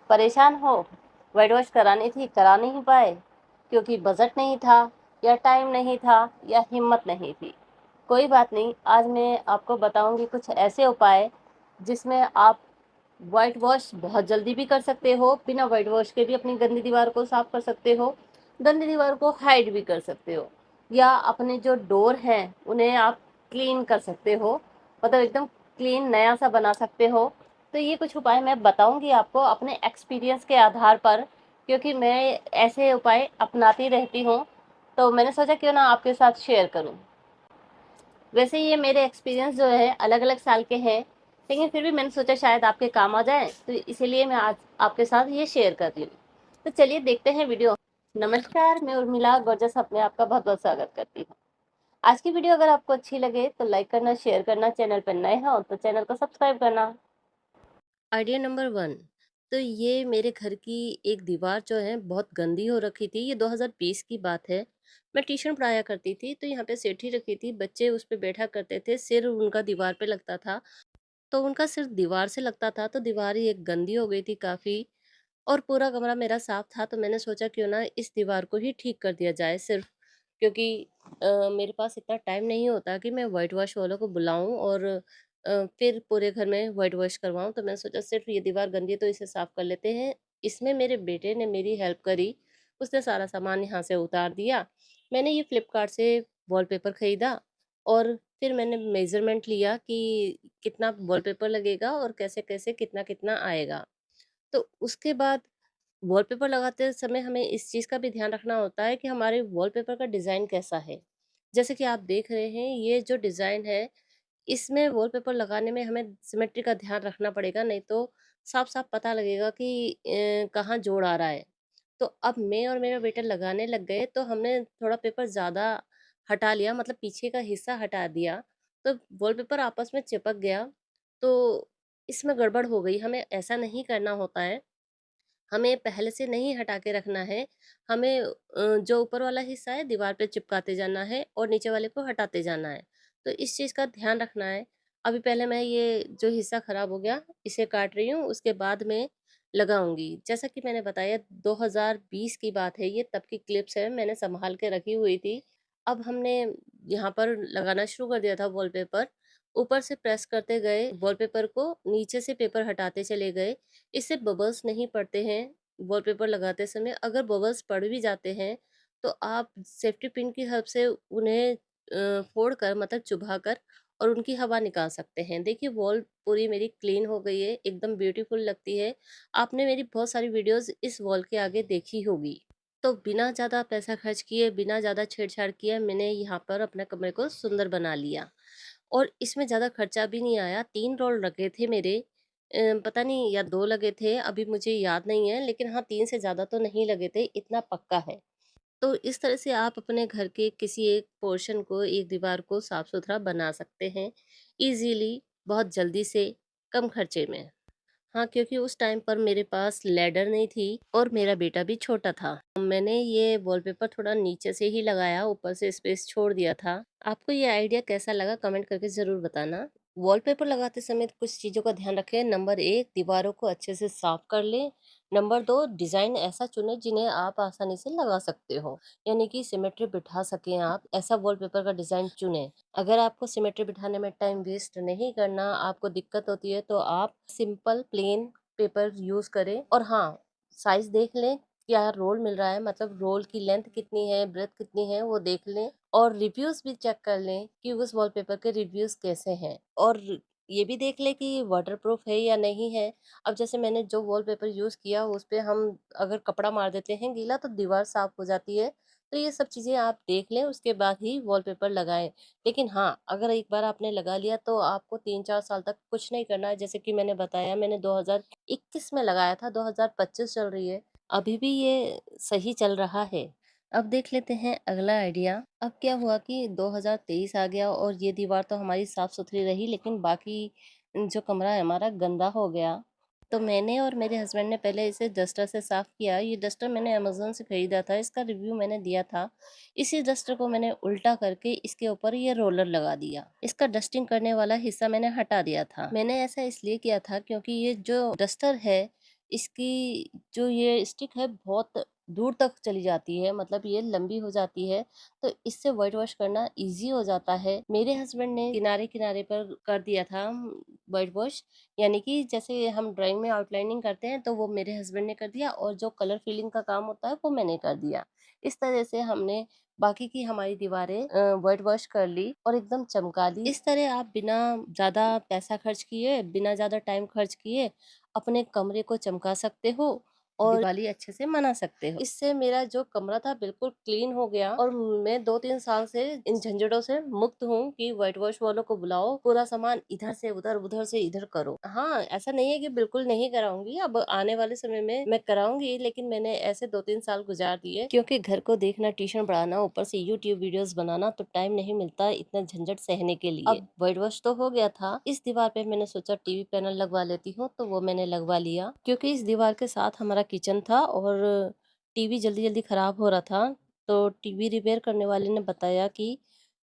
परेशान हो, white wash करानी थी, करा नहीं पाए क्योंकि बजट नहीं था या टाइम नहीं था या हिम्मत नहीं थी। कोई बात नहीं, आज मैं आपको बताऊंगी कुछ ऐसे उपाय जिसमें आप वाइट वॉश बहुत जल्दी भी कर सकते हो, बिना वाइट वॉश के भी अपनी गंदी दीवार को साफ कर सकते हो, गंदी दीवार को हाइड भी कर सकते हो, या अपने जो डोर हैं उन्हें आप क्लीन कर सकते हो, मतलब एकदम क्लीन नया सा बना सकते हो। तो ये कुछ उपाय मैं बताऊंगी आपको अपने एक्सपीरियंस के आधार पर, क्योंकि मैं ऐसे उपाय अपनाती रहती हूँ, तो मैंने सोचा क्यों ना आपके साथ शेयर करूँ। वैसे ये मेरे एक्सपीरियंस जो है अलग अलग साल के हैं, लेकिन फिर भी मैंने सोचा शायद आपके काम आ जाए, तो इसीलिए मैं आज आपके साथ ये शेयर कर रही हूँ। तो चलिए देखते हैं वीडियो। नमस्कार, मैं उर्मिला गोरजस अपने आपका बहुत बहुत स्वागत करती हूँ। आज की वीडियो अगर आपको अच्छी लगे तो लाइक करना, शेयर करना, चैनल पर नए हो तो चैनल को सब्सक्राइब करना। Idea number 1। तो ये मेरे घर की एक दीवार जो है बहुत गंदी हो रखी थी। ये 2020 की बात है। मैं ट्यूशन पढ़ाया करती थी, तो यहाँ पे सेठी रखी थी, बच्चे उस पे बैठा करते थे, सिर उनका दीवार पे लगता था। तो उनका सिर दीवार से लगता था, तो दीवार ही एक गंदी हो गई थी काफ़ी, और पूरा कमरा मेरा साफ था। तो मैंने सोचा क्यों ना इस दीवार को ही ठीक कर दिया जाए सिर्फ, क्योंकि मेरे पास इतना टाइम नहीं होता कि मैं वाइट वॉश वालों को बुलाऊं और फिर पूरे घर में वाइट वॉश करवाऊं। तो मैंने सोचा सिर्फ ये दीवार गंदी है तो इसे साफ कर लेते हैं। इसमें मेरे बेटे ने मेरी हेल्प करी, उसने सारा सामान यहाँ से उतार दिया। मैंने ये फ्लिपकार्ट से वॉलपेपर ख़रीदा, और फिर मैंने मेज़रमेंट लिया कि कितना वॉलपेपर लगेगा और कैसे-कैसे कितना-कितना आएगा। तो उसके बाद वॉलपेपर लगाते समय हमें इस चीज़ का भी ध्यान रखना होता है कि हमारे वॉलपेपर का डिज़ाइन कैसा है। जैसे कि आप देख रहे हैं, ये जो डिज़ाइन है, इसमें वॉलपेपर लगाने में हमें सिमेट्री का ध्यान रखना पड़ेगा, नहीं तो साफ-साफ पता लगेगा कि कहाँ जोड़ आ रहा है। तो अब मैं और मेरा बेटा लगाने लग गए, तो हमने थोड़ा पेपर ज़्यादा हटा लिया, मतलब पीछे का हिस्सा हटा दिया, तो वॉलपेपर आपस में चिपक गया। तो इसमें गड़बड़ हो गई। हमें ऐसा नहीं करना होता है, हमें पहले से नहीं हटा के रखना है। हमें जो ऊपर वाला हिस्सा है दीवार पे चिपकाते जाना है और नीचे वाले को हटाते जाना है। तो इस चीज़ का ध्यान रखना है। अभी पहले मैं ये जो हिस्सा खराब हो गया, इसे काट रही हूँ, उसके बाद मैं लगाऊँगी। जैसा कि मैंने बताया, 2020 की बात है ये, तब की क्लिप्स है, मैंने सँभाल के रखी हुई थी। अब हमने यहाँ पर लगाना शुरू कर दिया था वॉलपेपर। ऊपर से प्रेस करते गए वॉलपेपर को, नीचे से पेपर हटाते चले गए। इससे बबल्स नहीं पड़ते हैं वॉलपेपर लगाते समय। अगर बबल्स पड़ भी जाते हैं, तो आप सेफ्टी पिन की हेल्प से उन्हें फोड़ कर, मतलब चुभा कर, और उनकी हवा निकाल सकते हैं। देखिए वॉल पूरी मेरी क्लीन हो गई है, एकदम ब्यूटीफुल लगती है। आपने मेरी बहुत सारी वीडियोस इस वॉल के आगे देखी होगी। तो बिना ज़्यादा पैसा खर्च किए, बिना ज़्यादा छेड़छाड़ किए, मैंने यहाँ पर अपने कमरे को सुंदर बना लिया। और इसमें ज़्यादा खर्चा भी नहीं आया। 3 रोल लगे थे मेरे, पता नहीं या 2 लगे थे, अभी मुझे याद नहीं है, लेकिन हाँ 3 से ज़्यादा तो नहीं लगे थे, इतना पक्का है। तो इस तरह से आप अपने घर के किसी एक पोर्शन को, एक दीवार को साफ-सुथरा बना सकते हैं ईज़िली, बहुत जल्दी से, कम खर्चे में। हाँ, क्योंकि उस टाइम पर मेरे पास लैडर नहीं थी और मेरा बेटा भी छोटा था। मैंने ये वॉलपेपर थोड़ा नीचे से ही लगाया, ऊपर से स्पेस छोड़ दिया था। आपको ये आइडिया कैसा लगा कमेंट करके ज़रूर बताना। वॉलपेपर लगाते समय कुछ चीज़ों का ध्यान रखें। नंबर 1, दीवारों को अच्छे से साफ कर लें। नंबर 2, डिज़ाइन ऐसा चुनें जिन्हें आप आसानी से लगा सकते हो, यानी कि सिमेट्री बिठा सकें आप, ऐसा वॉलपेपर का डिज़ाइन चुनें। अगर आपको सिमेट्री बिठाने में टाइम वेस्ट नहीं करना, आपको दिक्कत होती है, तो आप सिंपल प्लेन पेपर यूज़ करें। और हाँ, साइज़ देख लें, क्या रोल मिल रहा है, मतलब रोल की लेंथ कितनी है, ब्रेड्थ कितनी है, वो देख लें। और रिव्यूज़ भी चेक कर लें कि उस वॉलपेपर के रिव्यूज़ कैसे हैं, और ये भी देख लें कि वाटरप्रूफ है या नहीं है। अब जैसे मैंने जो वॉलपेपर यूज़ किया, उस पे हम अगर कपड़ा मार देते हैं गीला, तो दीवार साफ़ हो जाती है। तो ये सब चीज़ें आप देख लें, उसके बाद ही वॉलपेपर लगाएँ। लेकिन हाँ, अगर एक बार आपने लगा लिया तो आपको 3-4 साल तक कुछ नहीं करना है। जैसे कि मैंने बताया, मैंने 2021 में लगाया था, 2025 चल रही है, अभी भी ये सही चल रहा है। अब देख लेते हैं अगला आइडिया। अब क्या हुआ कि 2023 आ गया और ये दीवार तो हमारी साफ-सुथरी रही, लेकिन बाकी जो कमरा है हमारा गंदा हो गया। तो मैंने और मेरे हस्बैंड ने पहले इसे डस्टर से साफ़ किया। ये डस्टर मैंने अमेज़न से खरीदा था, इसका रिव्यू मैंने दिया था। इसी डस्टर को मैंने उल्टा करके इसके ऊपर ये रोलर लगा दिया। इसका डस्टिंग करने वाला हिस्सा मैंने हटा दिया था। मैंने ऐसा इसलिए किया था क्योंकि ये जो डस्टर है, इसकी जो ये स्टिक है बहुत दूर तक चली जाती है, मतलब ये लंबी हो जाती है, तो इससे व्हाइट वॉश करना ईज़ी हो जाता है। मेरे हस्बैंड ने किनारे-किनारे पर कर दिया था व्हाइट वॉश, यानी कि जैसे हम ड्राइंग में आउटलाइनिंग करते हैं तो वो मेरे हस्बैंड ने कर दिया और जो कलर फिलिंग का काम होता है वो मैंने कर दिया। इस तरह से हमने बाकी की हमारी दीवारें व्हाइट वॉश कर ली और एकदम चमका ली। इस तरह आप बिना ज़्यादा पैसा खर्च किए, बिना ज़्यादा टाइम खर्च किए अपने कमरे को चमका सकते हो और दिवाली अच्छे से मना सकते हो। इससे मेरा जो कमरा था बिल्कुल क्लीन हो गया और मैं 2-3 साल से इन झंझटों से मुक्त हूँ कि व्हाइट वॉश वालों को बुलाओ, पूरा सामान इधर से उधर, उधर से इधर करो। हाँ, ऐसा नहीं है कि बिल्कुल नहीं कराऊंगी, अब आने वाले समय में मैं कराऊंगी, लेकिन मैंने ऐसे 2-3 साल गुजार दिए क्योंकि घर को देखना, ट्यूशन पढ़ाना, ऊपर से यूट्यूब वीडियोस बनाना, तो टाइम नहीं मिलता इतना झंझट सहने के लिए। अब व्हाइट वॉश तो हो गया था, इस दीवार पे मैंने सोचा टीवी पैनल लगवा लेती हूँ, तो वो मैंने लगवा लिया क्योंकि इस दीवार के साथ हमारा किचन था और टीवी जल्दी जल्दी खराब हो रहा था। तो टीवी रिपेयर करने वाले ने बताया कि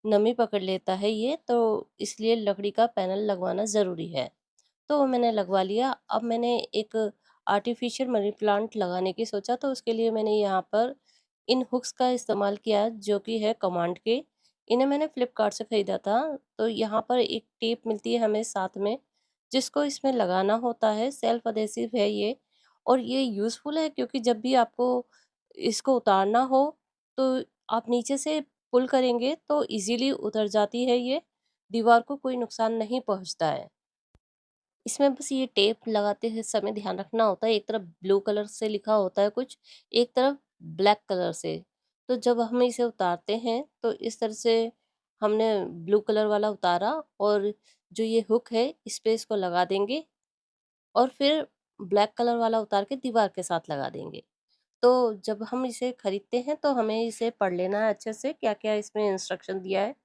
नमी पकड़ लेता है ये, तो इसलिए लकड़ी का पैनल लगवाना ज़रूरी है। तो वो मैंने लगवा लिया। अब मैंने एक आर्टिफ़िशियल मनी प्लांट लगाने की सोचा, तो उसके लिए मैंने यहाँ पर इन हुक्स का इस्तेमाल किया जो कि है कमांड के। इन्हें मैंने फ्लिपकार्ट से खरीदा था। तो यहाँ पर एक टेप मिलती है हमें साथ में, जिसको इसमें लगाना होता है, सेल्फ एडहेसिव है ये और ये यूज़फुल है क्योंकि जब भी आपको इसको उतारना हो, तो आप नीचे से पुल करेंगे तो ईज़िली उतर जाती है ये, दीवार को कोई नुकसान नहीं पहुँचता है। इसमें बस ये टेप लगाते हुए समय ध्यान रखना होता है, एक तरफ ब्लू कलर से लिखा होता है कुछ, एक तरफ ब्लैक कलर से। तो जब हम इसे उतारते हैं तो इस तरह से हमने ब्लू कलर वाला उतारा और जो ये हुक है इस पे इसको लगा देंगे और फिर ब्लैक कलर वाला उतार के दीवार के साथ लगा देंगे। तो जब हम इसे खरीदते हैं तो हमें इसे पढ़ लेना है अच्छे से, क्या-क्या इसमें इंस्ट्रक्शन दिया है,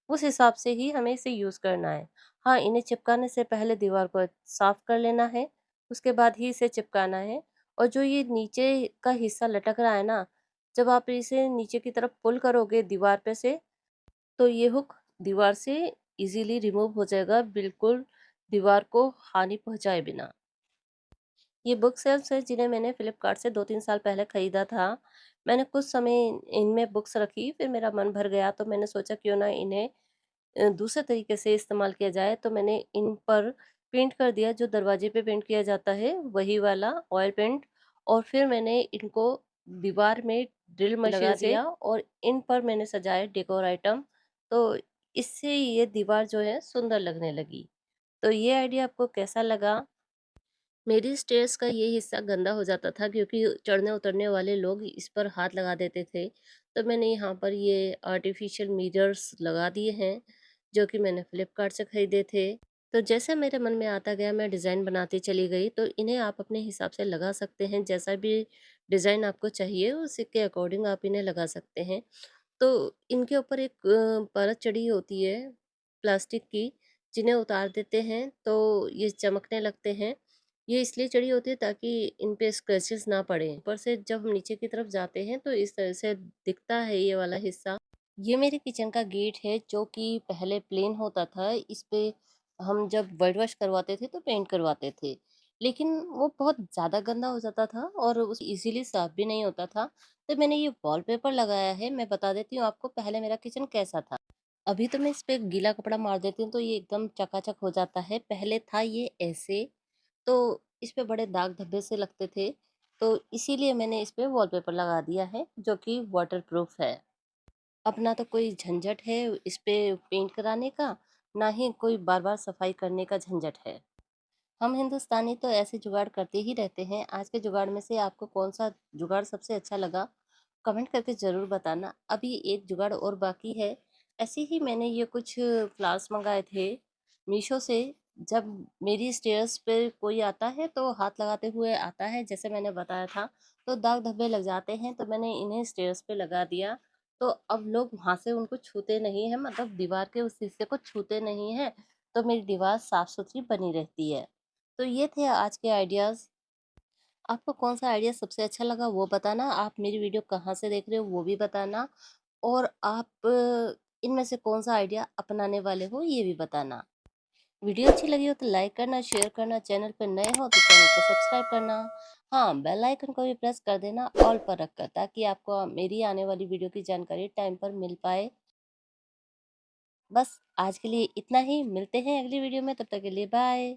उस हिसाब से ही हमें इसे यूज़ करना है। हाँ, इन्हें चिपकाने से पहले दीवार को साफ कर लेना है, उसके बाद ही इसे चिपकाना है और जो ये नीचे का हिस्सा लटक रहा है ना, जब आप इसे नीचे की तरफ पुल करोगे दीवार पे से, तो ये हुक दीवार से ईज़िली रिमूव हो जाएगा, बिल्कुल दीवार को हानि पहुँचाए बिना। ये बुक सेल्फ्स हैं जिन्हें मैंने फ्लिपकार्ट से 2-3 साल पहले खरीदा था। मैंने कुछ समय इनमें बुक्स रखी, फिर मेरा मन भर गया तो मैंने सोचा क्यों ना इन्हें दूसरे तरीके से इस्तेमाल किया जाए, तो मैंने इन पर पेंट कर दिया जो दरवाजे पे पेंट किया जाता है, वही वाला ऑयल पेंट और फिर मैंने इनको दीवार में ड्रिल मशीन लगा दिया और इन पर मैंने सजाए डेकोर आइटम, तो इससे ये दीवार जो है सुंदर लगने लगी। तो ये आइडिया आपको कैसा लगा? मेरी स्टेयर्स का ये हिस्सा गंदा हो जाता था क्योंकि चढ़ने-उतरने वाले लोग इस पर हाथ लगा देते थे। तो मैंने यहाँ पर ये आर्टिफ़िशियल मिरर्स लगा दिए हैं, जो कि मैंने फ्लिपकार्ट से खरीदे थे। तो जैसे मेरे मन में आता गया मैं डिज़ाइन बनाती चली गई, तो इन्हें आप अपने हिसाब से लगा सकते हैं, जैसा भी डिज़ाइन आपको चाहिए उसी के अकॉर्डिंग आप इन्हें लगा सकते हैं। तो इनके ऊपर एक परत चढ़ी होती है प्लास्टिक की, जिन्हें उतार देते हैं तो ये चमकने लगते हैं। ये इसलिए चढ़ी होती है ताकि इन पे स्क्रैचेस ना पड़े। ऊपर से जब हम नीचे की तरफ जाते हैं तो इस तरह से दिखता है ये वाला हिस्सा। ये मेरे किचन का गेट है जो कि पहले प्लेन होता था। इस पे हम जब व्हाइट वॉश करवाते थे तो पेंट करवाते थे। लेकिन वो बहुत ज़्यादा गंदा हो जाता था और उस इज़िली साफ भी नहीं होता था। तो मैंने ये वॉलपेपर लगाया है। मैं बता देती हूँ आपको पहले मेरा किचन कैसा था। अभी तो मैं इस पे गीला कपड़ा मार देती हूँ तो ये एकदम चकाचक हो जाता है। पहले था ये ऐसे, तो इस पे बड़े दाग धब्बे से लगते थे। तो इसीलिए मैंने इस पे वॉलपेपर लगा दिया है जो कि वाटरप्रूफ है। अब ना तो कोई झंझट है इस पे पेंट कराने का, ना ही कोई बार-बार सफाई करने का झंझट है। हम हिंदुस्तानी तो ऐसे जुगाड़ करते ही रहते हैं। आज के जुगाड़ में से आपको कौन-सा जुगाड़ सबसे अच्छा लगा? कमेंट करके ज़रूर बताना। अभी एक जुगाड़ और बाकी है। ऐसे ही मैंने ये कुछ फ्लावर्स मँगाए थे मीशो से। जब मेरी स्टेयर्स पे कोई आता है तो हाथ लगाते हुए आता है जैसे मैंने बताया था, तो दाग धब्बे लग जाते हैं, तो मैंने इन्हें स्टेयर्स पे लगा दिया। तो अब लोग वहाँ से उनको छूते नहीं हैं, मतलब दीवार के उस हिस्से को छूते नहीं हैं, तो मेरी दीवार साफ-सुथरी बनी रहती है। तो ये थे आज के आइडियाज़। आपको कौन-सा आइडिया सबसे अच्छा लगा वो बताना, आप मेरी वीडियो कहाँ से देख रहे हो वो भी बताना और आप इनमें से कौन-सा आइडिया अपनाने वाले हो ये भी बताना। वीडियो अच्छी लगी हो तो लाइक करना, शेयर करना, चैनल पर नए हो तो चैनल को सब्सक्राइब करना। हाँ, बेल आइकन को भी प्रेस कर देना ऑल पर रखकर, ताकि आपको मेरी आने वाली वीडियो की जानकारी टाइम पर मिल पाए। बस आज के लिए इतना ही, मिलते हैं अगली वीडियो में, तब तक के लिए बाय।